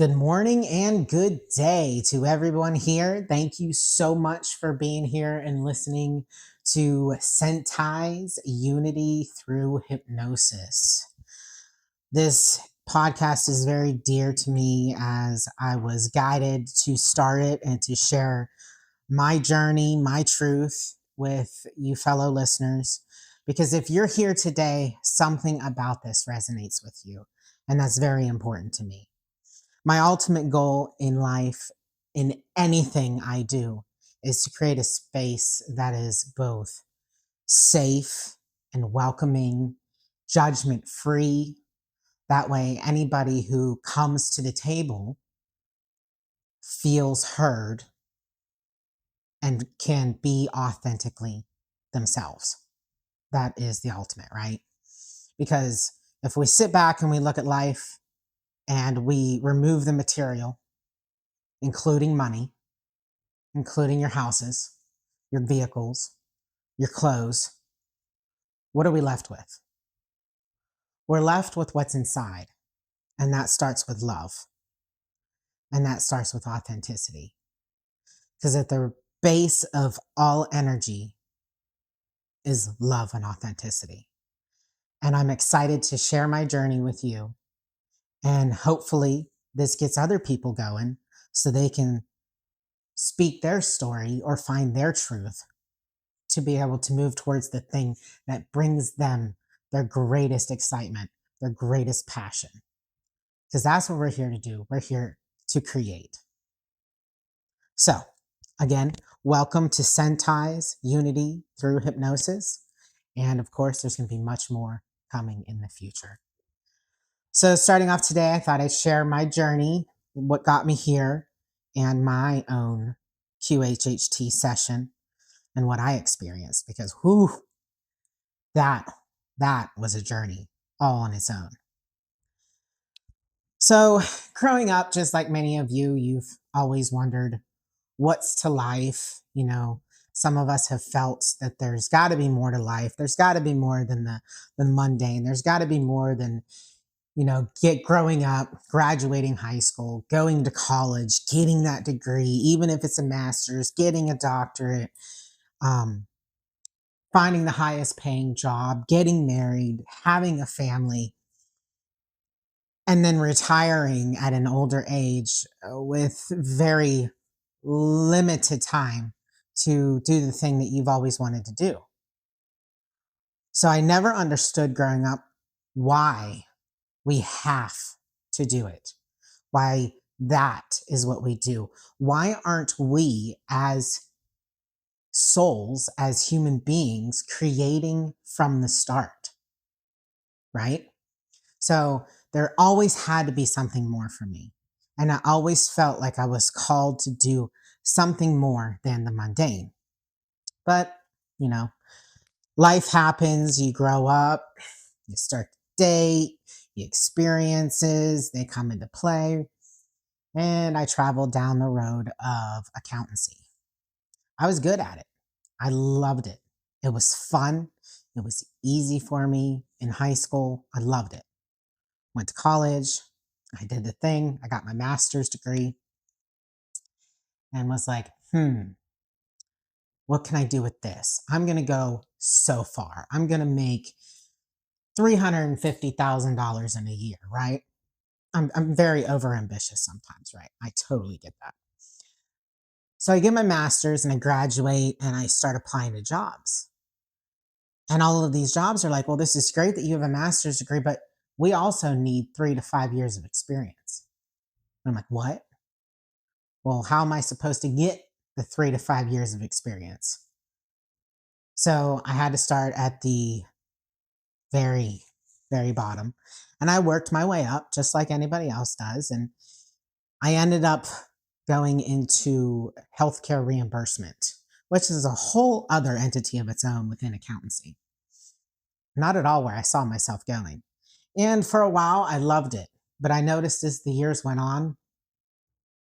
Good morning and good day to everyone here. Thank you so much for being here and listening to Centize Unity Through Hypnosis. This podcast is very dear to me as I was guided to start it and to share my journey, my truth with you fellow listeners. Because if you're here today, something about this resonates with you. And that's very important to me. My ultimate goal in life, in anything I do, is to create a space that is both safe and welcoming, judgment free. That way, anybody who comes to the table feels heard and can be authentically themselves. That is the ultimate, right? Because if we sit back and we look at life and we remove the material, including money, including your houses, your vehicles, your clothes, what are we left with? We're left with what's inside. And that starts with love. And that starts with authenticity. Because at the base of all energy is love and authenticity. And I'm excited to share my journey with you. And hopefully, this gets other people going so they can speak their story or find their truth to be able to move towards the thing that brings them their greatest excitement, their greatest passion. Because that's what we're here to do. We're here to create. So, again, welcome to Centize Unity Through Hypnosis. And of course, there's going to be much more coming in the future. So, starting off today, I thought I'd share my journey, what got me here, and my own QHHT session and what I experienced. Because, that was a journey all on its own. So, growing up, just like many of you, you've always wondered what's to life. You know, some of us have felt that there's got to be more to life. There's got to be more than the mundane. There's got to be more than, growing up, graduating high school, going to college, getting that degree, even if it's a master's, getting a doctorate, um, finding the highest paying job, getting married, having a family, and then retiring at an older age with very limited time to do the thing that you've always wanted to do. So I never understood growing up why we have to do it, why that is what we do. Why aren't we as souls, as human beings, creating from the start? Right? So there always had to be something more for me. And I always felt like I was called to do something more than the mundane. But, you know, life happens, you grow up, you start to date, the experiences, they come into play. And I traveled down the road of accountancy. I was good at it. I loved it. It was fun. It was easy for me in high school. I loved it. Went to college. I did the thing. I got my master's degree and was like, what can I do with this? I'm going to go so far. I'm going to make $350,000 in a year, right? I'm very overambitious sometimes, right? I totally get that. So I get my master's and I graduate and I start applying to jobs. And all of these jobs are like, well, this is great that you have a master's degree, but we also need 3 to 5 years of experience. And I'm like, what? Well, how am I supposed to get the 3 to 5 years of experience? So I had to start at the very, very bottom. And I worked my way up just like anybody else does. And I ended up going into healthcare reimbursement, which is a whole other entity of its own within accountancy. Not at all where I saw myself going. And for a while, I loved it. But I noticed as the years went on,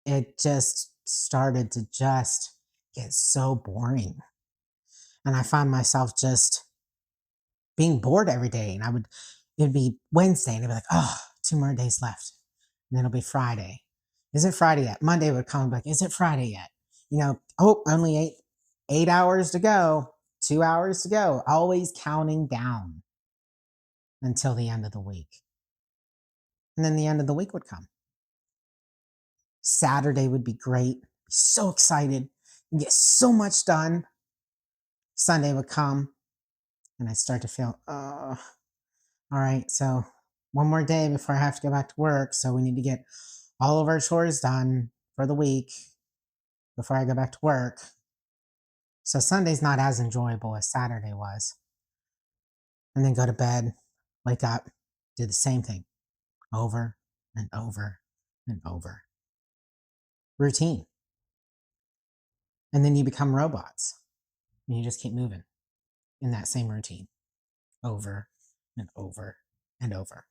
it just started to just get so boring. And I found myself just being bored every day. And it'd be Wednesday and I'd be like, oh, 2 more days left. And then it'll be Friday. Is it Friday yet? Monday would come back. Is it Friday yet? Oh, only 8 hours to go, 2 hours to go, always counting down until the end of the week. And then the end of the week would come. Saturday would be great. Be so excited. Get so much done. Sunday would come and I'd start to feel, all right, so one more day before I have to go back to work. So we need to get all of our chores done for the week before I go back to work. So Sunday's not as enjoyable as Saturday was. And then go to bed, wake up, do the same thing over and over and over. Routine. And then you become robots and you just keep moving in that same routine over and over and over.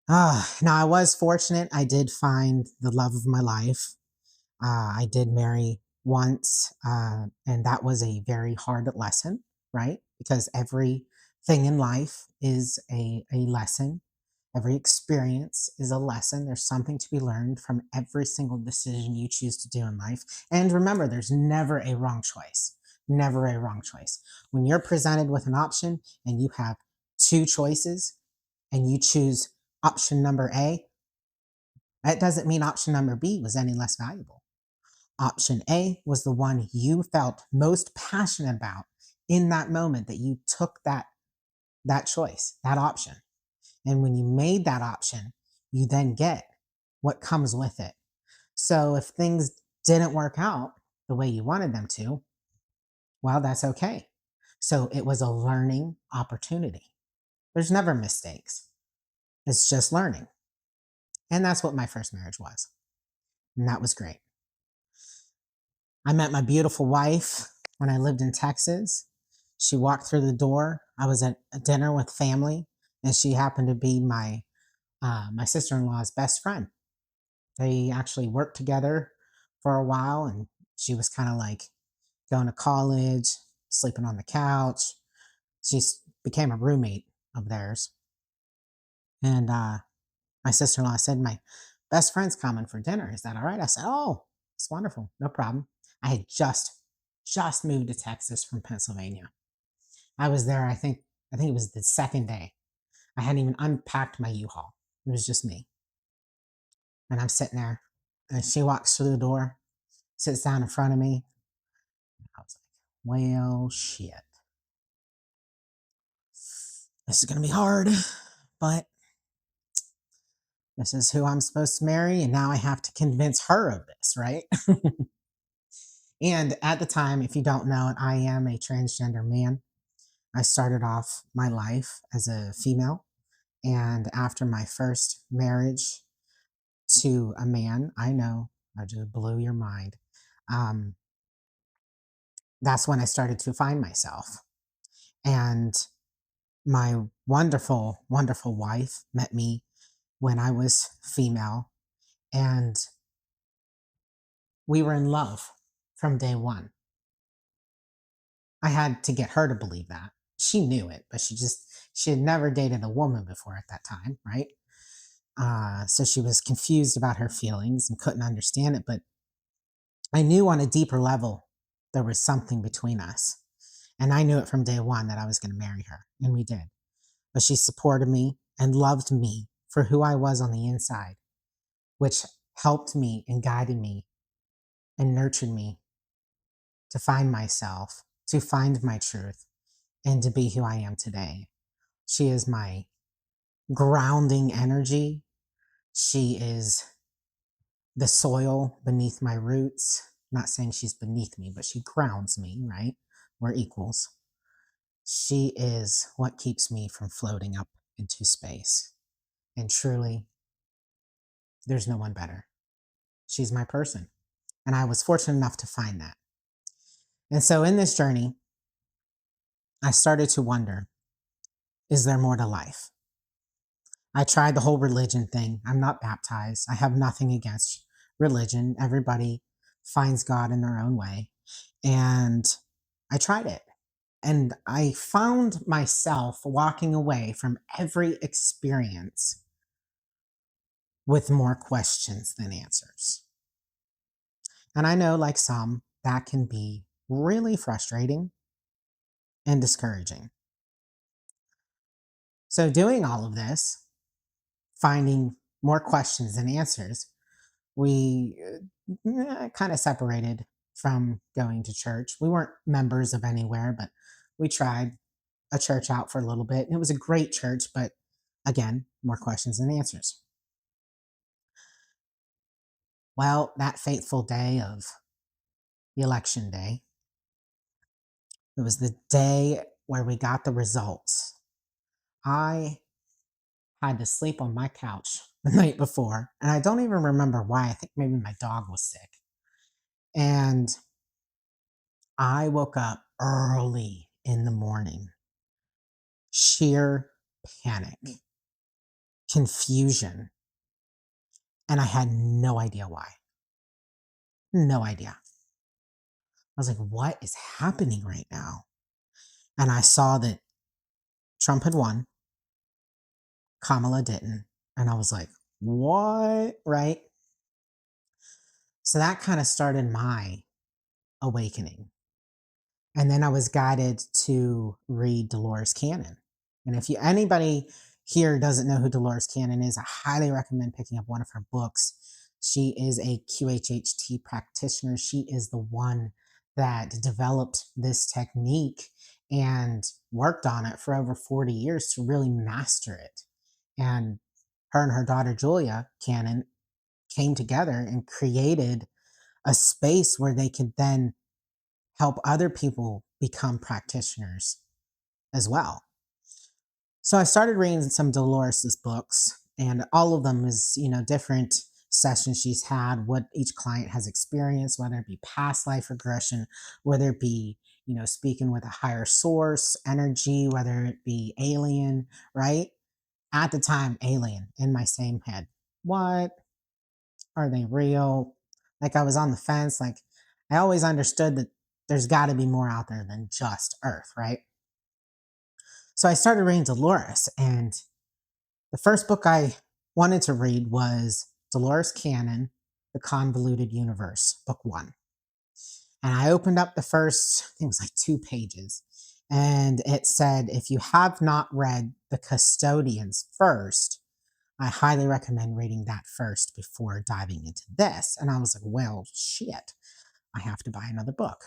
Now I was fortunate. I did find the love of my life. I did marry once, and that was a very hard lesson, right? Because everything in life is a lesson. Every experience is a lesson. There's something to be learned from every single decision you choose to do in life. And remember, there's never a wrong choice. Never a wrong choice. When you're presented with an option and you have two choices and you choose option number A, that doesn't mean option number B was any less valuable. Option A was the one you felt most passionate about in that moment that you took that choice, that option. And when you made that option, you then get what comes with it. So if things didn't work out the way you wanted them to, well, that's okay. So it was a learning opportunity. There's never mistakes. It's just learning. And that's what my first marriage was. And that was great. I met my beautiful wife when I lived in Texas. She walked through the door. I was at a dinner with family, and she happened to be my sister-in-law's best friend. They actually worked together for a while, and she was kind of like going to college, sleeping on the couch. She became a roommate of theirs. And my sister-in-law said, my best friend's coming for dinner. Is that all right? I said, oh, it's wonderful. No problem. I had just moved to Texas from Pennsylvania. I was there, I think it was the second day. I hadn't even unpacked my U-Haul. It was just me. And I'm sitting there, and she walks through the door, sits down in front of me. I was like, well, shit. This is going to be hard, but this is who I'm supposed to marry. And now I have to convince her of this, right? And at the time, if you don't know it, I am a transgender man. I started off my life as a female. And after my first marriage to a man, I know I just blew your mind. Um, that's when I started to find myself. And my wonderful, wonderful wife met me when I was female, and we were in love from day one. I had to get her to believe that. She knew it, but she had never dated a woman before at that time, right? So she was confused about her feelings and couldn't understand it. But I knew on a deeper level there was something between us. And I knew it from day one that I was going to marry her, and we did. But she supported me and loved me for who I was on the inside, which helped me and guided me and nurtured me to find myself, to find my truth, and to be who I am today. She is my grounding energy. She is the soil beneath my roots. Not saying she's beneath me, but she grounds me, right? We're equals. She is what keeps me from floating up into space. And truly, there's no one better. She's my person. And I was fortunate enough to find that. And so in this journey, I started to wonder, is there more to life? I tried the whole religion thing. I'm not baptized. I have nothing against religion. Everybody finds God in their own way. And I tried it. And I found myself walking away from every experience with more questions than answers. And I know, like some, that can be really frustrating and discouraging. So, doing all of this, finding more questions than answers, we kind of separated from going to church. We weren't members of anywhere, but we tried a church out for a little bit. And it was a great church, but again, more questions than answers. Well, that fateful day of the election day, it was the day where we got the results. I had to sleep on my couch the night before, and I don't even remember why. I think maybe my dog was sick. And I woke up early in the morning, sheer panic, confusion, and I had no idea why. No idea. I was like, what is happening right now? And I saw that Trump had won, Kamala didn't. And I was like, what? Right? So that kind of started my awakening. And then I was guided to read Dolores Cannon. And if anybody here doesn't know who Dolores Cannon is, I highly recommend picking up one of her books. She is a QHHT practitioner. She is the one that developed this technique and worked on it for over 40 years to really master it. And her and her daughter Julia Cannon came together and created a space where they could then help other people become practitioners as well. So I started reading some Dolores's books, and all of them is, different sessions she's had, what each client has experienced, whether it be past life regression, whether it be, speaking with a higher source, energy, whether it be alien, right? At the time, alien in my same head. What? Are they real? Like I was on the fence. Like I always understood that there's got to be more out there than just Earth, right? So I started reading Dolores, and the first book I wanted to read was Dolores Cannon, The Convoluted Universe, book one. And I opened up the first, I think it was like 2 pages, and it said, if you have not read The Custodians first, I highly recommend reading that first before diving into this. And I was like, well, shit, I have to buy another book.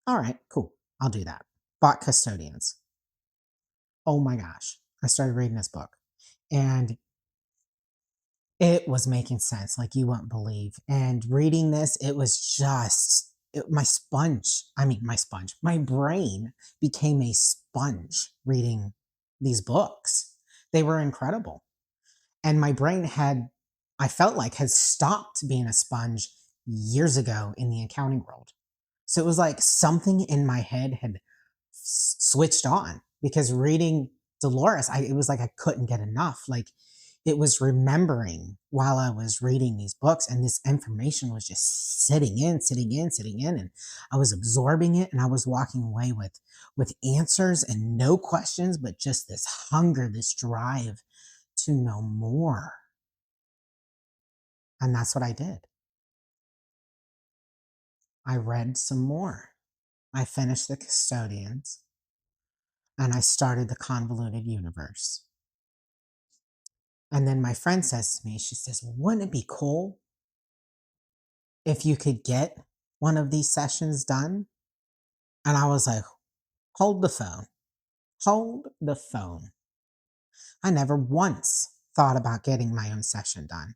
All right, cool. I'll do that. Bought Custodians. Oh my gosh. I started reading this book and it was making sense like you wouldn't believe. And reading this, it was just my sponge. I mean, my sponge. My brain became a sponge reading these books. They were incredible. And my brain had, I felt like, had stopped being a sponge years ago in the accounting world. So it was like something in my head had switched on because reading Dolores, it was like I couldn't get enough. Like it was remembering while I was reading these books, and this information was just sitting in, sitting in, sitting in, and I was absorbing it, and I was walking away with answers and no questions, but just this hunger, this drive to know more. And that's what I did. I read some more. I finished The Custodians and I started The Convoluted Universe. And then my friend says to me, she says, wouldn't it be cool if you could get one of these sessions done? And I was like, hold the phone, hold the phone. I never once thought about getting my own session done.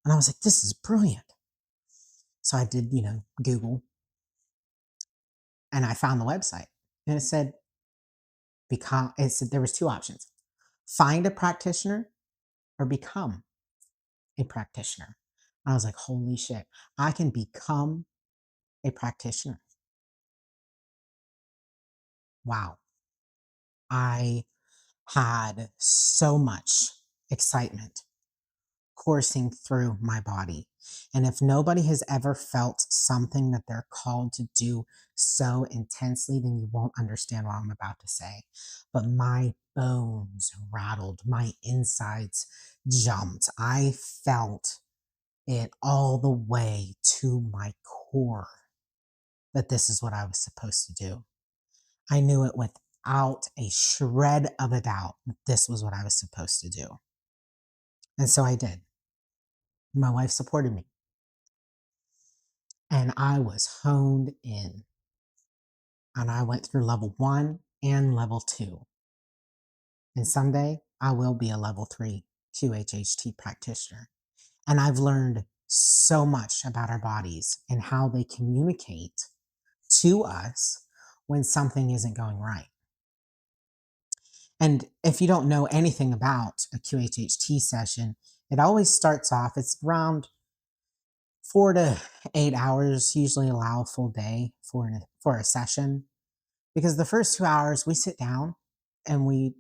And I was like, this is brilliant. So I did, Google, and I found the website, and it said, there was 2 options: find a practitioner or become a practitioner. I was like, holy shit, I can become a practitioner. Wow. I had so much excitement coursing through my body. And if nobody has ever felt something that they're called to do so intensely, then you won't understand what I'm about to say. But my bones rattled, my insides jumped. I felt it all the way to my core that this is what I was supposed to do. I knew it without a shred of a doubt that this was what I was supposed to do. And so I did. My wife supported me. And I was honed in. And I went through level 1 and level 2. And someday I will be a level 3 QHHT practitioner. And I've learned so much about our bodies and how they communicate to us when something isn't going right. And if you don't know anything about a QHHT session, it always starts off, it's around 4 to 8 hours, usually allow a full day for a session. Because the first 2 hours we sit down and we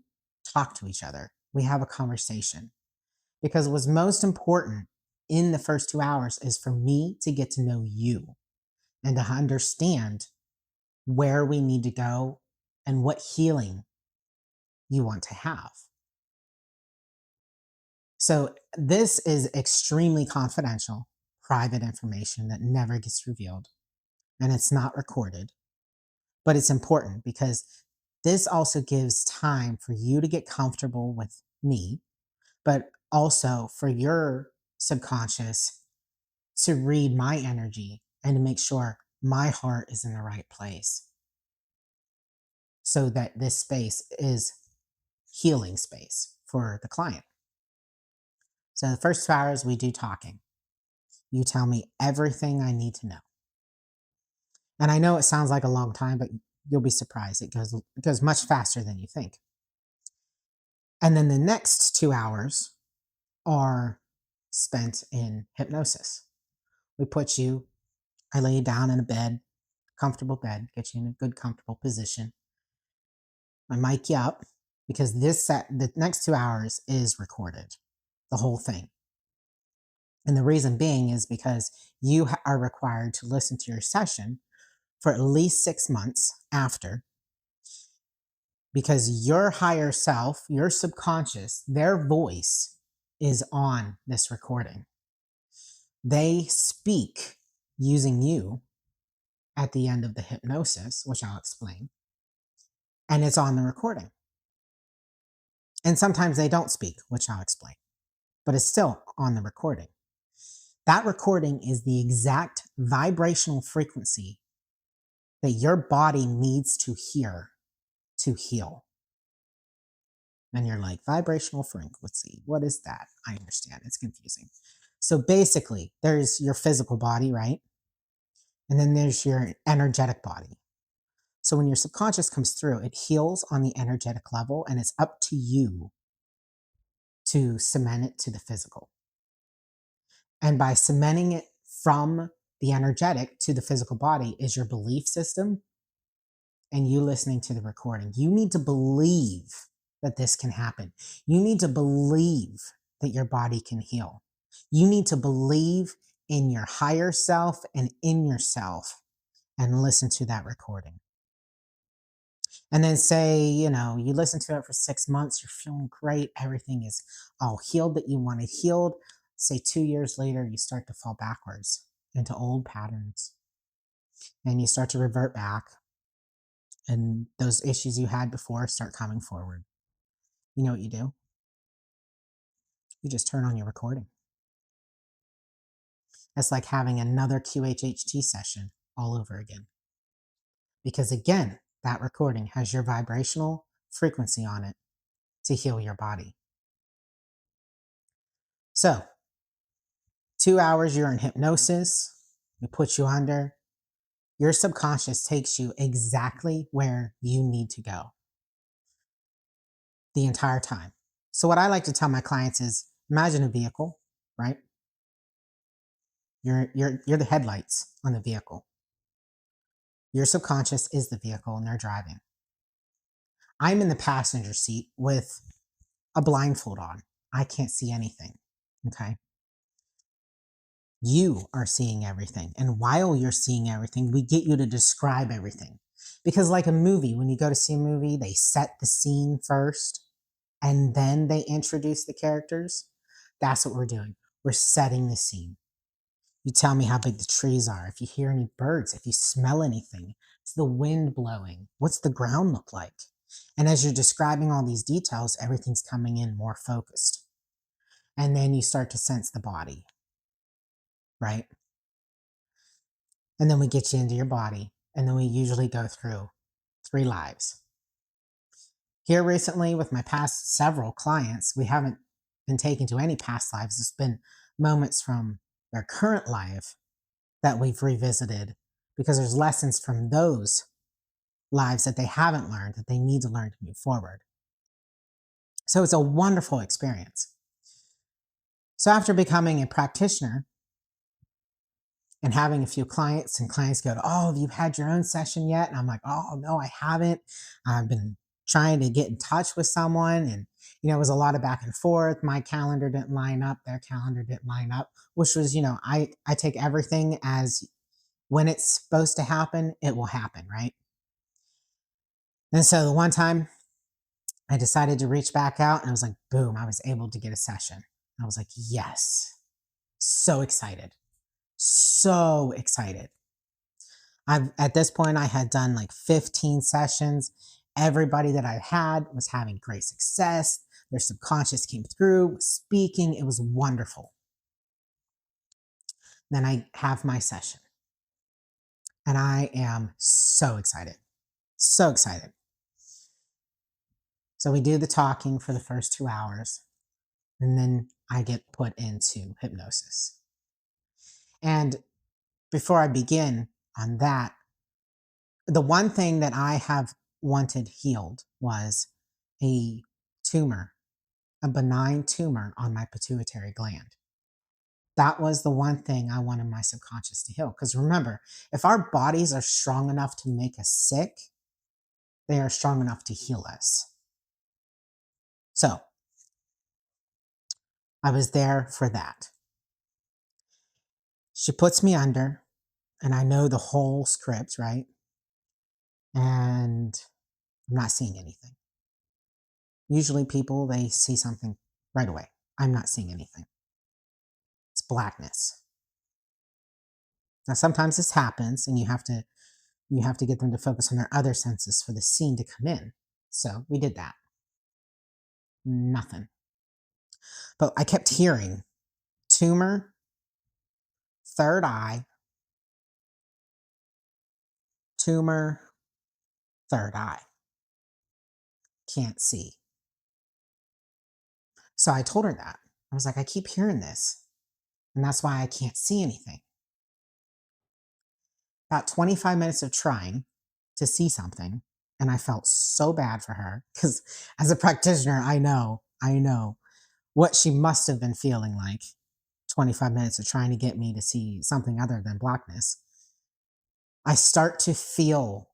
talk to each other. We have a conversation. Because what's most important in the first 2 hours is for me to get to know you and to understand where we need to go and what healing you want to have. So this is extremely confidential, private information that never gets revealed, and it's not recorded. But it's important because this also gives time for you to get comfortable with me, but also for your subconscious to read my energy and to make sure my heart is in the right place so that this space is healing space for the client. So the first 2 hours we do talking. You tell me everything I need to know. And I know it sounds like a long time, but you'll be surprised. It goes much faster than you think. And then the next 2 hours are spent in hypnosis. I lay you down in a bed, comfortable bed, get you in a good, comfortable position. I mic you up because the next 2 hours is recorded, the whole thing. And the reason being is because you are required to listen to your session for at least 6 months after, because your higher self, your subconscious, their voice is on this recording. They speak using you at the end of the hypnosis, which I'll explain, and it's on the recording. And sometimes they don't speak, which I'll explain, but it's still on the recording. That recording is the exact vibrational frequency that your body needs to hear to heal. And you're like, vibrational frequency, what is that? I understand, it's confusing. So basically, there's your physical body, right? And then there's your energetic body. So when your subconscious comes through, it heals on the energetic level, and it's up to you to cement it to the physical. And by cementing it from the energetic to the physical body is your belief system and you listening to the recording. You need to believe that this can happen. You need to believe that your body can heal. You need to believe in your higher self and in yourself and listen to that recording. And then say, you listen to it for 6 months, you're feeling great, everything is all healed that you wanted healed. Say 2 years later, you start to fall backwards into old patterns and you start to revert back. And those issues you had before start coming forward. You know what you do? You just turn on your recording. It's like having another QHHT session all over again. Because again, that recording has your vibrational frequency on it to heal your body. So, 2 hours you're in hypnosis, we put you under, your subconscious takes you exactly where you need to go the entire time. So what I like to tell my clients is imagine a vehicle, right? You're the headlights on the vehicle. Your subconscious is the vehicle and they're driving. I'm in the passenger seat with a blindfold on. I can't see anything. Okay. You are seeing everything. And while you're seeing everything, we get you to describe everything. Because, like a movie, when you go to see a movie, they set the scene first and then they introduce the characters. That's what we're doing. We're setting the scene. You tell me how big the trees are, if you hear any birds, if you smell anything. Is the wind blowing? What's the ground look like? And as you're describing all these details, everything's coming in more focused. And then you start to sense the body, right? And then we get you into your body. And then we usually go through 3 lives. Here recently, with my past several clients, we haven't been taken to any past lives. It's been moments from their current life that we've revisited because there's lessons from those lives that they haven't learned that they need to learn to move forward. So it's a wonderful experience. So after becoming a practitioner and having a few clients, and clients go, "Oh, have you had your own session yet?" And I'm like, "Oh, no, I haven't. I've been trying to get in touch with someone." And, it was a lot of back and forth. My calendar didn't line up. Their calendar didn't line up, which was, I take everything as when it's supposed to happen, it will happen, right? And so the one time I decided to reach back out and I was like, boom, I was able to get a session. I was like, yes, so excited. So excited. At this point, I had done like 15 sessions. Everybody that I had was having great success. Their subconscious came through, was speaking. It was wonderful. Then I have my session and I am so excited. So excited. So we do the talking for the first 2 hours and then I get put into hypnosis. And before I begin on that, the one thing that I have wanted healed was a tumor, a benign tumor on my pituitary gland. That was the one thing I wanted my subconscious to heal. Because remember, if our bodies are strong enough to make us sick, they are strong enough to heal us. So I was there for that. She puts me under, and I know the whole script, right? And I'm not seeing anything. Usually people, they see something right away. I'm not seeing anything. It's blackness. Now sometimes this happens and you have to get them to focus on their other senses for the scene to come in. So we did that. Nothing. But I kept hearing tumor, third eye, tumor, third eye. Can't see. So I told her that. I was like, I keep hearing this. And that's why I can't see anything. About 25 minutes of trying to see something. And I felt so bad for her because as a practitioner, I know what she must have been feeling like 25 minutes of trying to get me to see something other than blackness. I start to feel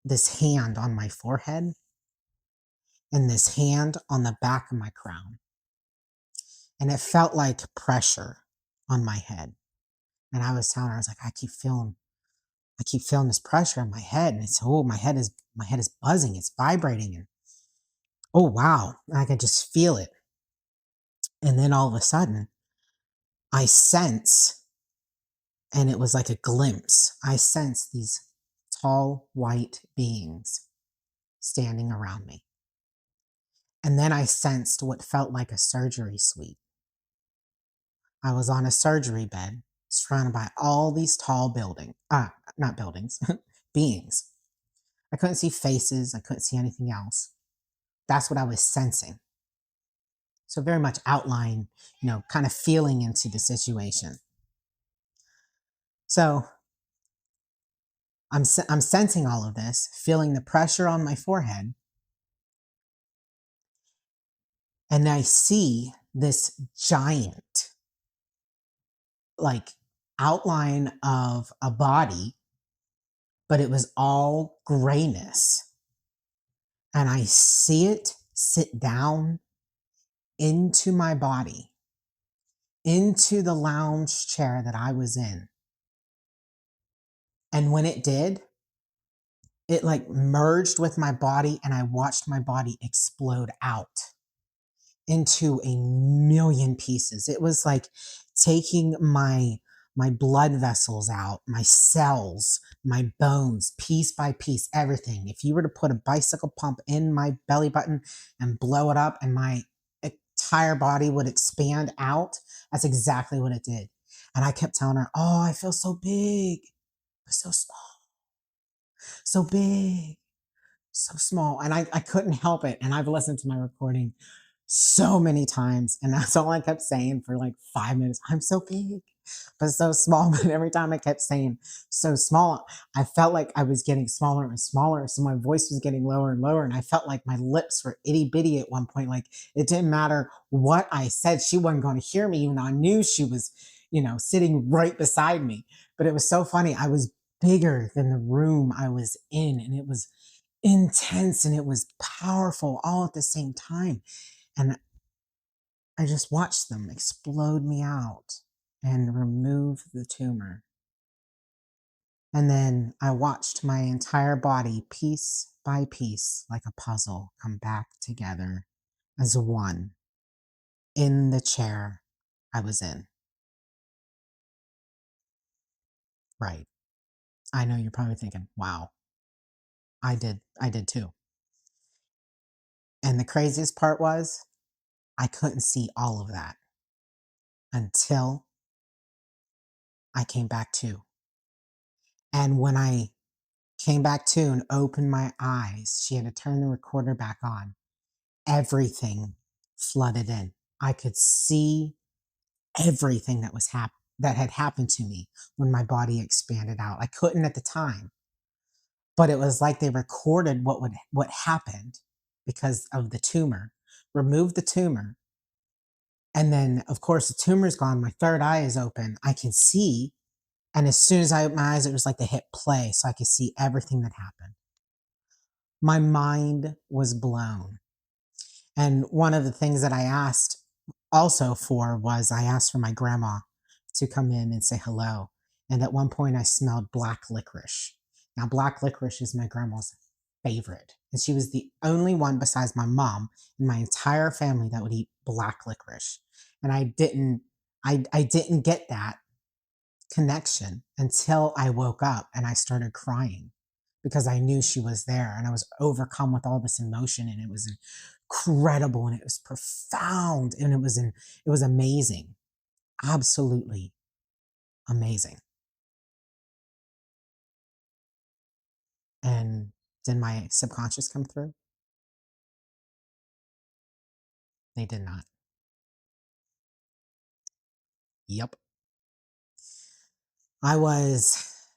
this hand on my forehead and this hand on the back of my crown. And it felt like pressure on my head. And I was telling her, I was like, I keep feeling this pressure on my head. And it's, oh, my head is buzzing. It's vibrating. And oh, wow. I could just feel it. And then all of a sudden I sense, and it was like a glimpse. I sense these tall white beings standing around me. And then I sensed what felt like a surgery suite. I was on a surgery bed surrounded by all these tall not buildings, beings. I couldn't see faces. I couldn't see anything else. That's what I was sensing. So very much outline, kind of feeling into the situation. So I'm sensing all of this, feeling the pressure on my forehead. And I see this giant, like, outline of a body, but it was all grayness. And I see it sit down into my body, into the lounge chair that I was in. And when it did, it like merged with my body and I watched my body explode out into a million pieces. It was like taking my blood vessels out, my cells, my bones, piece by piece, everything. If you were to put a bicycle pump in my belly button and blow it up and my entire body would expand out, that's exactly what it did. And I kept telling her, "Oh, I feel so big, but so small, so big, so small." And I couldn't help it. And I've listened to my recording so many times. And that's all I kept saying for like 5 minutes. I'm so big, but so small. But every time I kept saying so small, I felt like I was getting smaller and smaller. So my voice was getting lower and lower. And I felt like my lips were itty bitty at one point. Like it didn't matter what I said. She wasn't going to hear me, even though I knew she was, sitting right beside me. But it was so funny. I was bigger than the room I was in. And it was intense and it was powerful all at the same time. And I just watched them explode me out and remove the tumor. And then I watched my entire body, piece by piece, like a puzzle, come back together as one in the chair I was in. Right. I know you're probably thinking, wow, I did too. And the craziest part was I couldn't see all of that until I came back to. And when I came back to and opened my eyes, she had to turn the recorder back on. Everything flooded in. I could see everything that had happened to me when my body expanded out. I couldn't at the time, but it was like they recorded what happened because of the tumor. Removed the tumor, and then of course the tumor's gone. My third eye is open. I can see, and as soon as I opened my eyes, it was like they hit play, so I could see everything that happened. My mind was blown. And one of the things that I asked also for was I asked for my grandma to come in and say hello. And at one point, I smelled black licorice. Now, black licorice is my grandma's favorite. And she was the only one besides my mom in my entire family that would eat black licorice. And I didn't get that connection until I woke up and I started crying because I knew she was there and I was overcome with all this emotion and it was incredible and it was profound and it was amazing. Absolutely amazing. And did my subconscious come through? They did not. Yep. I was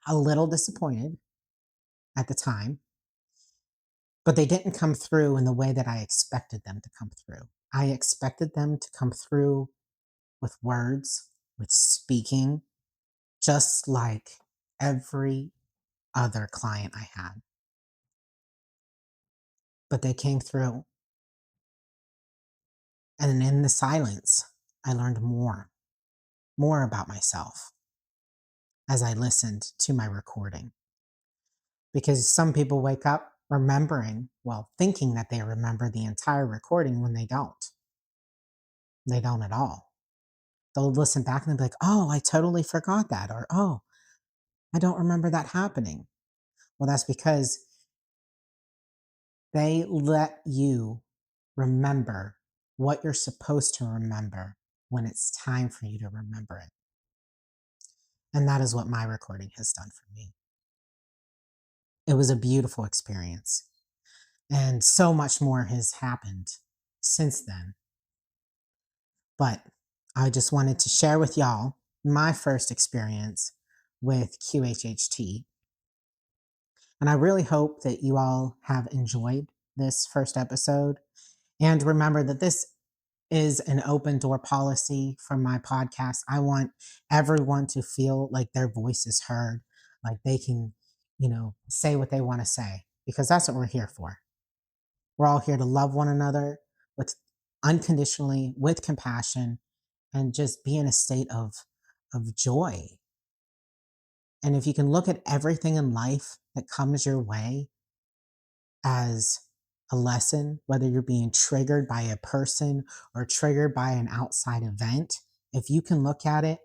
a little disappointed at the time, but they didn't come through in the way that I expected them to come through. I expected them to come through with words, with speaking, just like every other client I had. But they came through. And in the silence, I learned more about myself as I listened to my recording. Because some people wake up remembering, well, thinking that they remember the entire recording when they don't. They don't at all. They'll listen back and they'll be like, oh, I totally forgot that. Or, oh, I don't remember that happening. Well, that's because they let you remember what you're supposed to remember when it's time for you to remember it. And that is what my recording has done for me. It was a beautiful experience. And so much more has happened since then. But I just wanted to share with y'all my first experience with QHHT. And I really hope that you all have enjoyed this first episode. And remember that this is an open door policy for my podcast. I want everyone to feel like their voice is heard, like they can, say what they want to say, because that's what we're here for. We're all here to love one another with unconditionally, with compassion, and just be in a state of joy. And if you can look at everything in life that comes your way as a lesson, whether you're being triggered by a person or triggered by an outside event, if you can look at it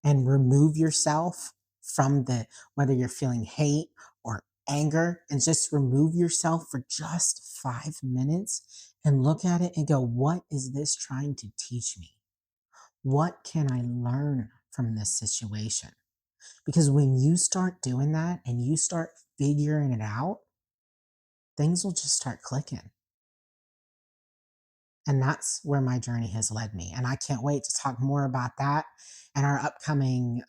and remove yourself from the, whether you're feeling hate or anger, and just remove yourself for just 5 minutes and look at it and go, what is this trying to teach me? What can I learn from this situation? Because when you start doing that and you start figuring it out, things will just start clicking. And that's where my journey has led me. And I can't wait to talk more about that in our upcoming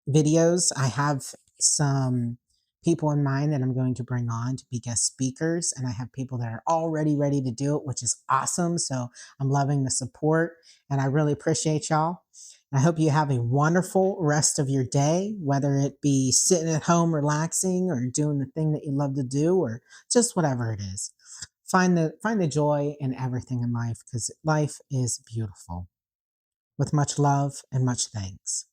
videos. I have some people in mind that I'm going to bring on to be guest speakers. And I have people that are already ready to do it, which is awesome. So I'm loving the support and I really appreciate y'all. I hope you have a wonderful rest of your day, whether it be sitting at home relaxing or doing the thing that you love to do or just whatever it is. Find the joy in everything in life because life is beautiful. With much love and much thanks.